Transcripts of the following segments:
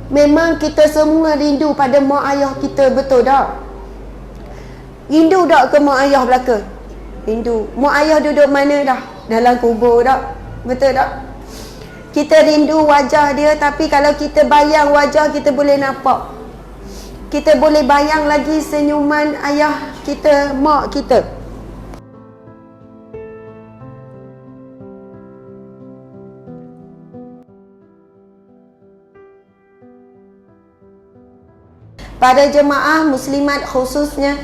Memang kita semua rindu pada mak ayah kita, betul tak? Rindu tak ke mak ayah belaka? Rindu. Mak ayah duduk mana dah? Dalam kubur tak? Betul tak? Kita rindu wajah dia, tapi kalau kita bayang wajah, kita boleh nampak. Kita boleh bayang lagi senyuman ayah kita, mak kita. Pada jemaah muslimat khususnya,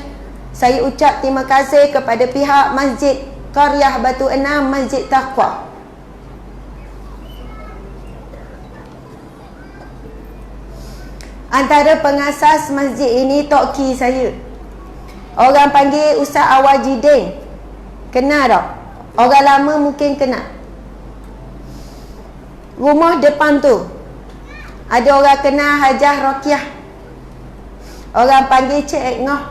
saya ucap terima kasih kepada pihak Masjid Qaryah Batu Enam, Masjid Taqwa. Antara pengasas masjid ini Tok Ki saya. Orang panggil Ustaz Awajidin. Kenal tak? Orang lama mungkin kenal. Rumah depan tu ada orang kenal Hajah Rokiah. Orang panggil Cik Ngoh.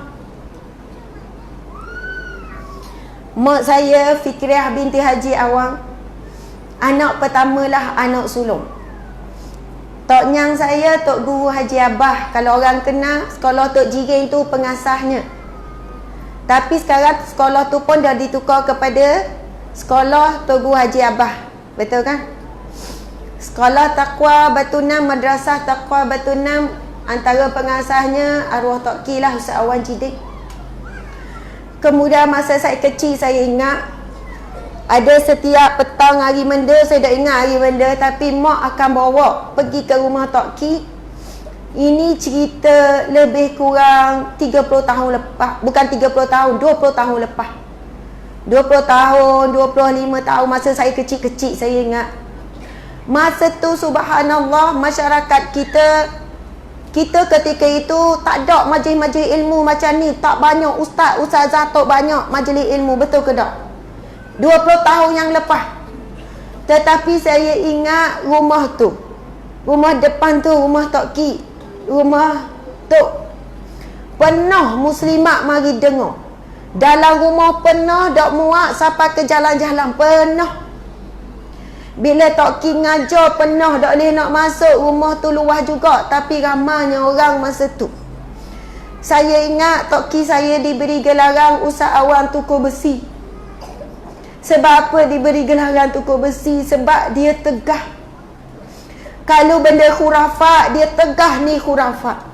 Mak saya Fikriah binti Haji Awang. Anak pertamalah anak sulung. Tok Nyang saya Tok Guru Haji Abah. Kalau orang kenal, sekolah Tok Jiring tu pengasasnya. Tapi sekarang sekolah tu pun dah ditukar kepada sekolah Tok Guru Haji Abah. Betul kan? Sekolah Taqwa Batu Enam, Madrasah Taqwa Batu Enam, antara pengasasnya arwah Tok Ki lah, Ustaz Awan Jidik. Kemudian masa saya kecil, saya ingat ada setiap petang hari Menda, saya dah ingat hari Menda, tapi mak akan bawa pergi ke rumah Tok Ki. Ini cerita lebih kurang 30 tahun lepas. Bukan 30 tahun, 20 tahun lepas. 20 tahun, 25 tahun masa saya kecil-kecil, saya ingat. Masa tu subhanallah, masyarakat kita ketika itu tak ada majlis-majlis ilmu macam ni. Tak banyak ustazah, tak banyak majlis ilmu, betul ke tak? 20 tahun yang lepas. Tetapi saya ingat rumah tu, rumah depan tu, rumah Tok Ki, rumah tu penuh muslimat mari dengar. Dalam rumah penuh, tak muat sampai ke jalan-jalan, penuh. Bila Tok Ki ngajar penuh, tak boleh nak masuk. Rumah tu luas juga, tapi ramainya orang masa tu. Saya ingat Tok Ki saya diberi gelaran Ustaz Awang Tukul Besi. Sebab apa diberi gelaran Tukul Besi? Sebab dia tegah. Kalau benda khurafat, dia tegah ni khurafat.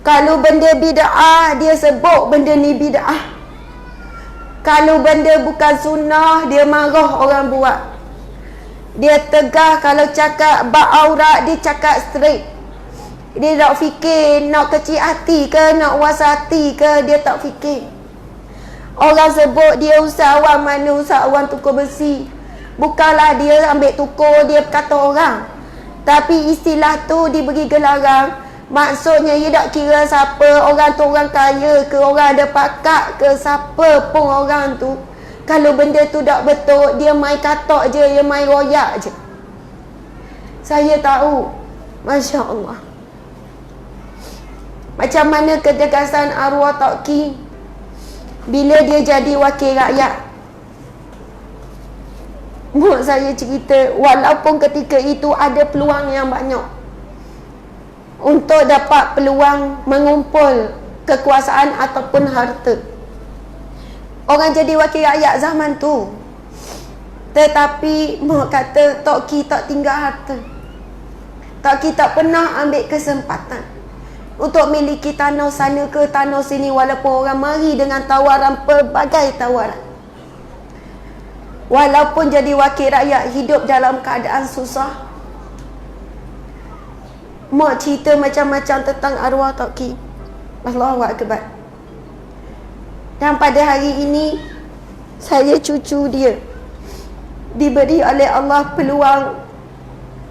Kalau benda bid'ah, dia sebut benda ni bid'ah. Kalau benda bukan sunnah, dia marah orang buat. Dia tegah. Kalau cakap bab aurat, dia cakap straight. Dia tak fikir nak kecil hati ke, nak was hati ke, dia tak fikir. Orang sebut dia Ustaz Awang, mana Ustaz Awang Tukul Besi. Bukanlah dia ambil tukul, dia kata orang. Tapi istilah tu diberi gelaran. Maksudnya dia tak kira siapa, orang tu orang kaya ke, orang ada pakat ke, siapa pun orang tu. Kalau benda tu tak betul, dia main katak je, dia main royak je. Saya tahu. Masya Allah. Macam mana ketegasan arwah Tok Ki bila dia jadi wakil rakyat. Mak saya cerita, walaupun ketika itu ada peluang yang banyak untuk dapat peluang mengumpul kekuasaan ataupun harta. Orang jadi wakil rakyat zaman tu. Tetapi mak kata Tok Ki tak tinggal harta. Tok Ki tak pernah ambil kesempatan untuk miliki tanah sana ke tanah sini, walaupun orang mari dengan tawaran, pelbagai tawaran. Walaupun jadi wakil rakyat, hidup dalam keadaan susah. Mak cerita macam-macam tentang arwah Tok Ki. Allahu Akbar. Dan pada hari ini, saya cucu dia diberi oleh Allah peluang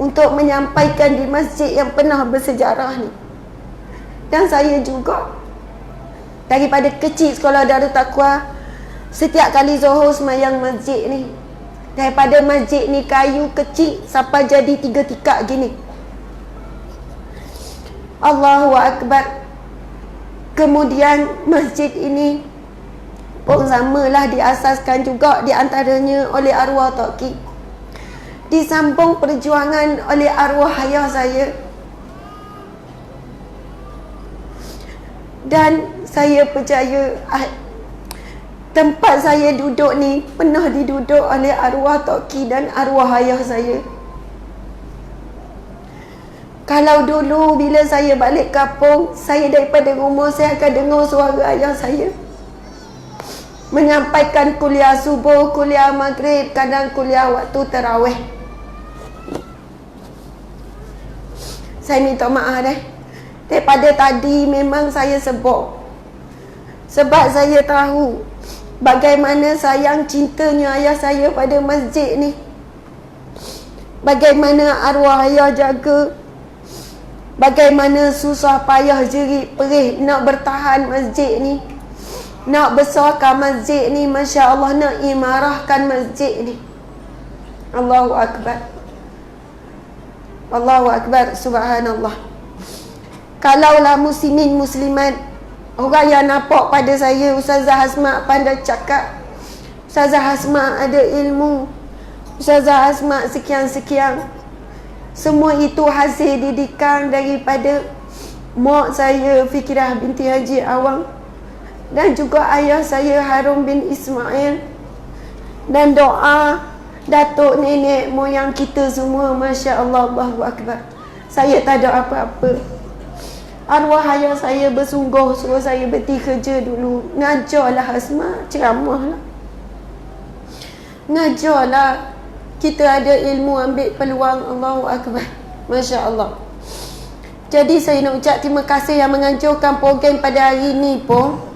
untuk menyampaikan di masjid yang pernah bersejarah ni. Dan saya juga daripada kecil sekolah Darul Taqwa, setiap kali Zuhur semayang masjid ni. Daripada masjid ni kayu kecil sampai jadi 3 tikak gini. Allahu Akbar. Kemudian masjid ini pun samalah diasaskan juga di antaranya oleh arwah Tok Ki. Disambung perjuangan oleh arwah ayah saya Dan saya percaya tempat saya duduk ni pernah diduduk oleh arwah Tok Ki dan arwah ayah saya. Kalau dulu bila saya balik kampung, saya daripada rumah saya akan dengar suara ayah saya menyampaikan kuliah subuh, kuliah maghrib, kadang kuliah waktu tarawih. Saya minta maaf daripada tadi memang saya sebut. Sebab saya tahu bagaimana sayang cintanya ayah saya pada masjid ni. Bagaimana arwah ayah jaga, bagaimana susah payah jerit perih nak bertahan masjid ni, nak besarkan masjid ni, Masya Allah, nak imarahkan masjid ni. Allahu Akbar, Allahu Akbar, Subhanallah. Kalaulah muslimin muslimat, orang yang nampak pada saya Ustazah Hasma pandai cakap, Ustazah Hasma ada ilmu, Ustazah Hasma sekian-sekian, semua itu hasil didikan daripada mak saya Fikirah binti Haji Awang dan juga ayah saya Harun bin Ismail, dan doa datuk nenek moyang kita semua. Masya Allah, Allahu Akbar. Saya tak ada apa-apa. Arwah ayah saya bersungguh suruh saya berhenti kerja dulu. Ngajarlah Hasma, ceramahlah, ngajarlah. Kita ada ilmu, ambil peluang. Allahu Akbar, Masya Allah. Jadi saya nak ucap terima kasih yang menganjurkan program pada hari ini pun.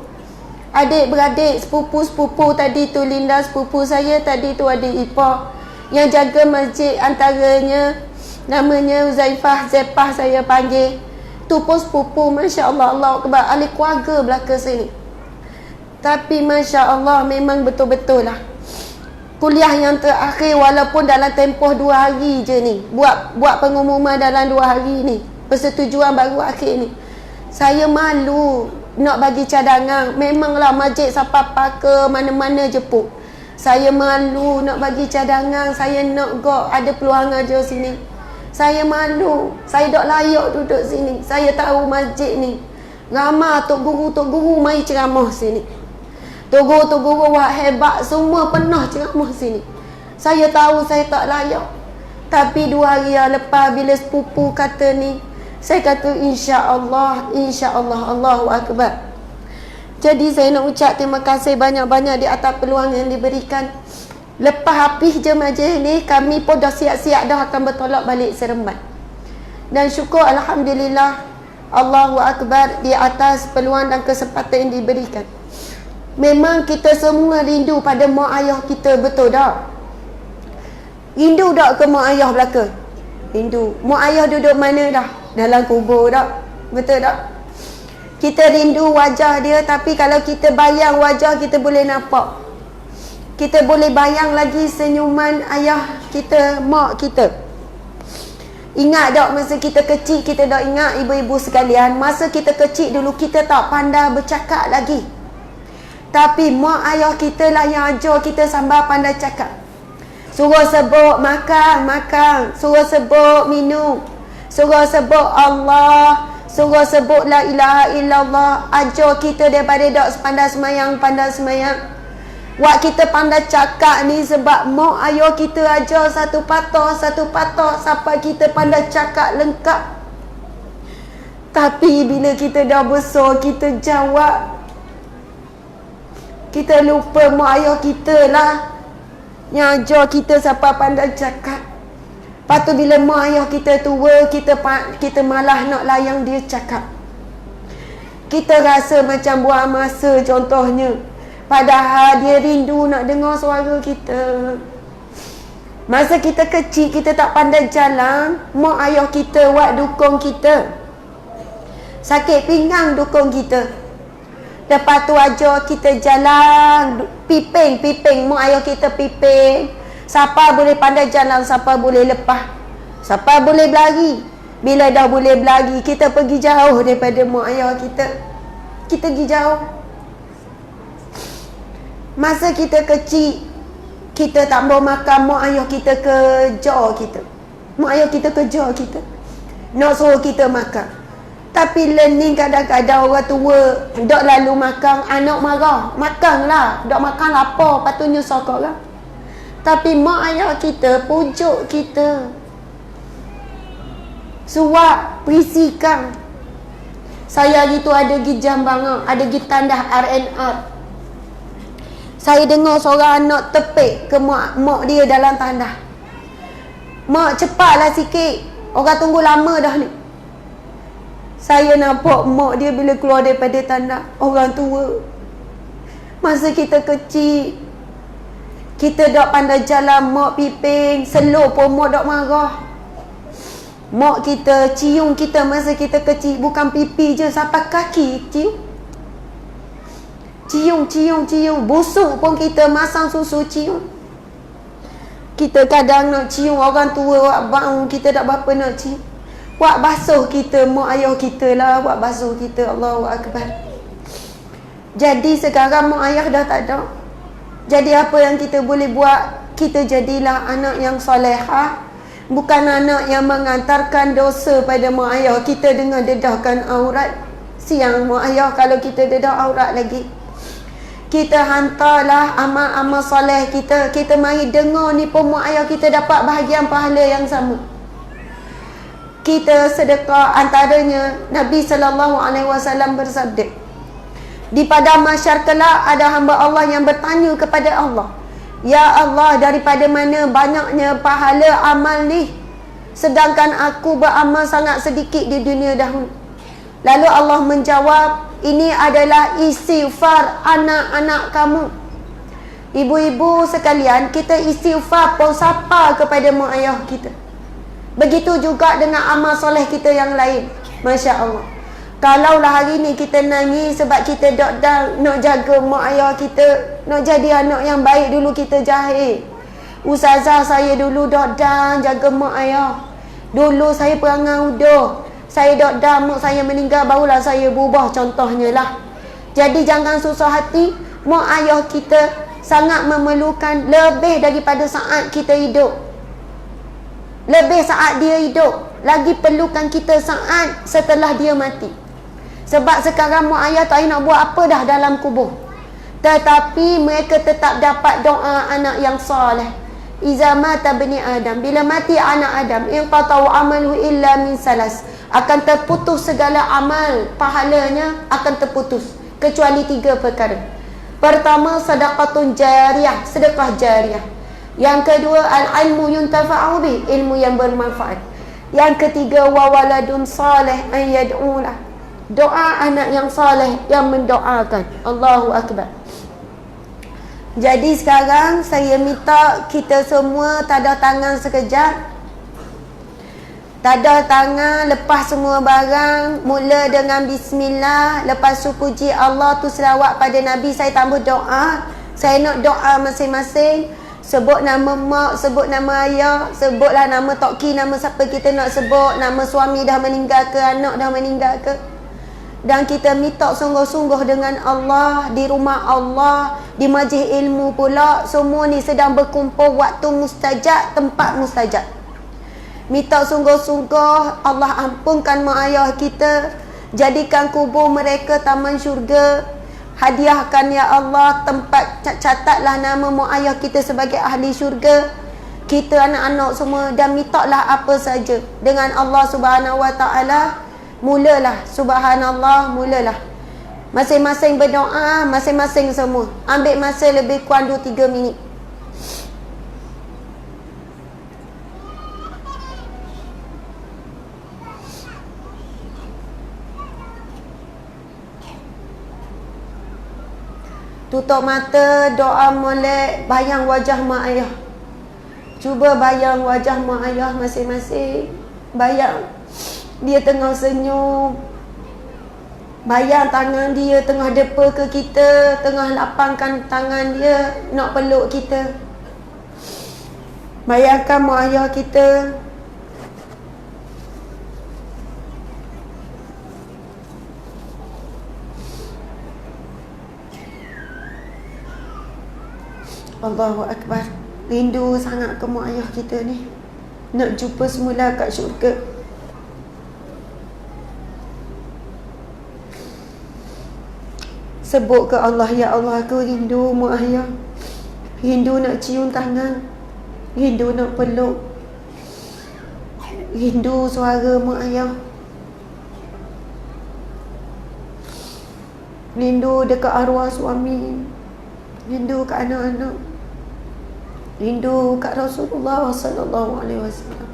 Adik-beradik, sepupu-sepupu tadi tu, Linda sepupu saya, tadi tu adik ipar yang jaga masjid, antaranya namanya Zaifah, Zepah saya panggil. Tu pun sepupu, Masya Allah, Allahu Akbar, ahli keluarga belakang sini. Tapi Masya Allah, memang betul-betul lah kuliah yang terakhir, walaupun dalam tempoh 2 hari je ni, buat pengumuman dalam 2 hari ni, persetujuan baru akhir ni, saya malu nak bagi cadangan. Memanglah masjid siapa ke mana-mana jemput. Saya malu nak bagi cadangan. Saya nak ada peluang aja sini. Saya malu. Saya tak layak duduk sini. Saya tahu masjid ni ramai tok guru mai ceramah sini. Tok guru wah hebat semua pernah ceramah sini. Saya tahu saya tak layak. Tapi 2 hari yang lepas bila sepupu kata ni, saya kata insya-Allah, insya-Allah, Allahu Akbar. Jadi saya nak ucap terima kasih banyak-banyak di atas peluang yang diberikan. Lepas habis je majlis ni, kami pun dah siap-siap dah akan bertolak balik Seremban. Dan syukur alhamdulillah, Allahu Akbar, di atas peluang dan kesempatan yang diberikan. Memang kita semua rindu pada mak ayah kita, betul tak? Rindu tak ke mak ayah belaka? Rindu. Mak ayah duduk mana dah? Dalam kubur tak? Betul tak? Kita rindu wajah dia, tapi kalau kita bayang wajah, kita boleh nampak. Kita boleh bayang lagi senyuman ayah kita, mak kita. Ingat tak masa kita kecil, kita dah ingat ibu-ibu sekalian, masa kita kecil dulu kita tak pandai bercakap lagi. Tapi mak ayah kita lah yang ajar kita sambil pandai cakap. Suruh sebut makan, suruh sebut minum, suruh sebut Allah, suruh sebut la ilaha illallah. Ajar kita daripada tak pandai semayang. Wak kita pandai cakap ni sebab mak ayah kita ajar satu patah sampai kita pandai cakap lengkap. Tapi bila kita dah besar, kita jawab, kita lupa mak ayah kita lah yang ajar kita sampai pandai cakap. Lepas tu bila mak ayah kita tua, kita malah nak layang dia cakap. Kita rasa macam buang masa contohnya. Padahal dia rindu nak dengar suara kita. Masa kita kecil, kita tak pandai jalan, mak ayah kita buat dukung kita. Sakit pinggang dukung kita. Lepas tu ajar kita jalan, piping, mak ayah kita piping. Siapa boleh pandai jalan, siapa boleh lepas, siapa boleh berlari. Bila dah boleh berlari, kita pergi jauh daripada mak ayah kita. Kita pergi jauh. Masa kita kecil, kita tak mau makan, mak ayah kita kejar kita. Mak ayah kita kejar kita, nak suruh kita makan. Tapi learning kadang-kadang orang tua dok lalu makan, anak marah. Makanlah, dok makan lapar, patutnya sokok lah. Tapi mak ayah kita pujuk kita, suap, berisikan. Saya hari tu ada pergi Jambangan, ada pergi tandah RNR. Saya dengar seorang anak tepik ke mak dia dalam tandah. Mak, cepatlah sikit, orang tunggu lama dah ni. Saya nampak mak dia bila keluar daripada tandah. Orang tua, masa kita kecil, kita dok pandai jalan, mak piping, selur pun mak dok marah. Mak kita cium kita masa kita kecil, bukan pipi je, sampai kaki cium. Cium. Busuk pun kita masang susu cium. Kita kadang nak cium orang tua, wak bau, kita tak berapa nak cium. Wak basuh kita, mak ayah kita lah, wak basuh kita. Allahu Akbar. Jadi sekarang mak ayah dah tak ada. Jadi apa yang kita boleh buat? Kita jadilah anak yang solehah, bukan anak yang mengantarkan dosa pada mak ayah kita dengan dedahkan aurat. Siang mak ayah kalau kita dedah aurat lagi. Kita hantarlah amal-amal soleh kita. Kita mari dengar ni pun mak ayah kita dapat bahagian pahala yang sama. Kita sedekah, antaranya Nabi SAW bersabda, di padang mahsyar kelak ada hamba Allah yang bertanya kepada Allah, ya Allah, daripada mana banyaknya pahala amal ni, sedangkan aku beramal sangat sedikit di dunia dahulu. Lalu Allah menjawab, ini adalah istighfar anak-anak kamu. Ibu-ibu sekalian, kita istighfar pun sapa kepada mak ayah kita. Begitu juga dengan amal soleh kita yang lain. Masya Allah. Kalaulah hari ni kita nangis sebab kita nak jaga mak ayah kita, nak jadi anak yang baik, dulu kita jahil. Ustazah saya dulu jaga mak ayah. Dulu saya perangai udah, saya mak saya meninggal, barulah saya berubah, contohnya lah. Jadi jangan susah hati. Mak ayah kita sangat memerlukan lebih daripada saat kita hidup. Lebih saat dia hidup, lagi perlukan kita saat setelah dia mati. Sebab sekarang mak ayah tak nak buat apa dah dalam kubur, tetapi mereka tetap dapat doa anak yang soleh. Iza mata bani Adam, bila mati anak Adam, inqata'u amalu illa min salas, akan terputus segala amal, pahalanya akan terputus kecuali 3 perkara. Pertama, sedekatun jariyah, sedekah jariyah. Yang kedua, al-ilmu yuntafa'u bih, ilmu yang bermanfaat. Yang ketiga, wa waladun salih an yad'ulah, doa anak yang saleh yang mendoakan. Allahu Akbar. Jadi sekarang saya minta kita semua tadah tangan sekejap. Tadah tangan, lepas semua barang, mula dengan bismillah, lepas tu puji Allah, tu selawat pada Nabi. Saya tambah doa. Saya nak doa masing-masing. Sebut nama mak, sebut nama ayah, sebutlah nama Tok Ki, nama siapa kita nak sebut, nama suami dah meninggal ke, anak dah meninggal ke. Dan kita minta sungguh-sungguh dengan Allah, di rumah Allah, di majlis ilmu pula. Semua ni sedang berkumpul waktu mustajab, tempat mustajab. Minta sungguh-sungguh Allah ampunkan mak ayah kita, jadikan kubur mereka taman syurga. Hadiahkan ya Allah tempat, catatlah nama mak ayah kita sebagai ahli syurga. Kita anak-anak semua, dan mintalah apa saja dengan Allah Subhanahu Wa Taala. Mulalah, subhanallah, mulalah. Masing-masing berdoa, masing-masing semua. Ambil masa lebih kurang 2-3 minit. Tutup mata, doa molek, bayang wajah mak ayah. Cuba bayang wajah mak ayah masing-masing. Bayang dia tengah senyum. Bayang tangan dia tengah depa ke kita, tengah lapangkan tangan dia nak peluk kita. Bayangkan mak ayah kita. Allahu Akbar. Rindu sangat ke mak ayah kita ni. Nak jumpa semula kat syurga. Sebut ke Allah, ya Allah aku rindu mak ayah. Rindu nak cium tangan, rindu nak peluk, rindu suara mak ayah, rindu dekat arwah suami, rindu kat anak-anak, rindu kat Rasulullah sallallahu alaihi wasallam.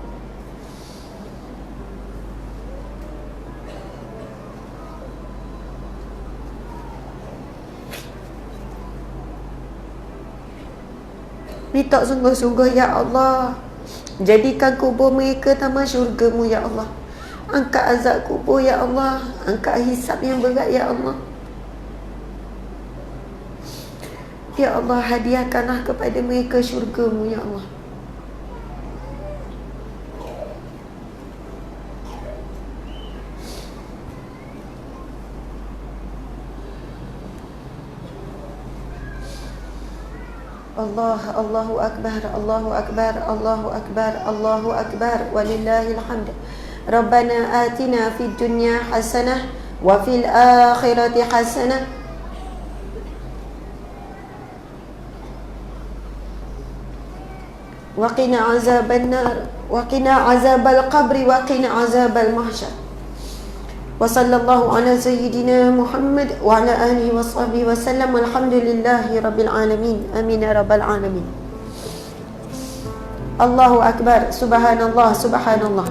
Minta sungguh-sungguh, ya Allah, jadikan kubur mereka taman syurga-Mu, ya Allah. Angkat azab kubur, ya Allah. Angkat hisab yang berat, ya Allah. Ya Allah, hadiahkanlah kepada mereka syurga-Mu, ya Allah. Allahu Akbar, Allahu Akbar, Allahu Akbar, Allahu Akbar, walillahil hamd. Rabbana atina fid dunya hasanah wa fil akhirati hasanah wa qina azaban nar wa qina azabal qabri wa qina azabal mahsyar. Wa sallallahu ala sayyidina Muhammad wa ala alihi wa sahbihi wa sallam. Alhamdulillahi rabbil alamin. Amin ya rabbal alamin. Allahu Akbar. Subhanallah, subhanallah.